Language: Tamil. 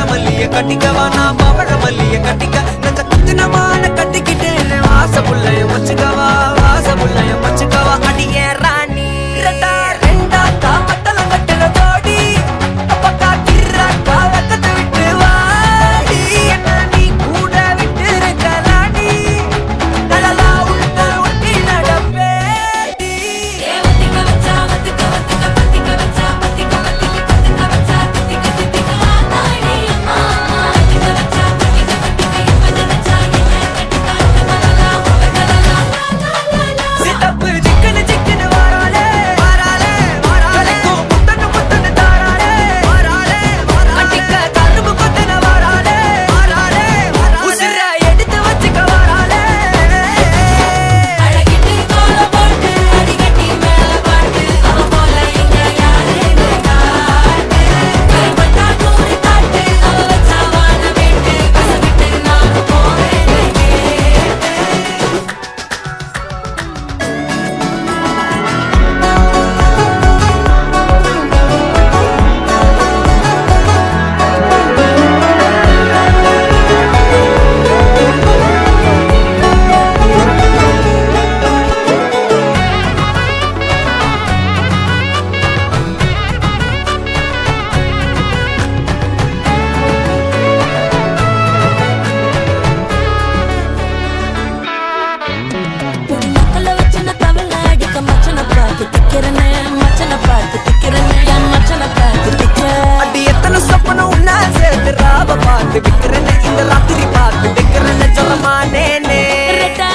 மல்லிய கட்டிக்கவா நான் பவழ மல்லிய கட்டிக்க நெஞ்ச குத்தினமான கட்டிக்கிட்டு வாச புள்ளைய வச்சுக்கவா வாச புள்ளைய வச்சுக்கவா அடியே ராணி ரெண்டா தாமத்தல கட்டுற தோடி அப்பக்கா கிர்ராக்கா வெக்கத்தை விட்டு வாடி என்ன நீ கூட விட்டு இருக்கலாடி நடலா உள்ள ஒட்டி நடப்பேடி சித்தப்பு சிக்கனு சிக்கனு வாராலே வாராலே வாராலே முத்தன்னு முத்தன்னு தாராலே வாராலே கட்டிக்க கரும்பு கொத்தன வாராலே வாராலே உசிர எடுத்து வச்சுக்க வாராலே அழகிட்டு கோல போட்டு அடிக்கட்டி மேல பாட்டு அவ போல இங்க யாரு காட்டு கைப்பட்டா தூரி காட்டு அவ வச்சா வாழ வேட்டு கசவிட்டு நான் போவேன் கேட்டு குடி மக்கள வச்சன தவள அடிக்க மச்சன பார்த்து திக்கிறனே மச்சன பார்த்து திக்கிறனே என் மச்சன பார்த்து திக்கிற அடி எத்தனை சொப்பனம் உன்னா சேர்த்து ராவ பார்த்து விக்கிறேன்னு இந்த ராத்திரி பார்த்து விக்கிறேன்னு சொல்லமானேனே ரெட்டா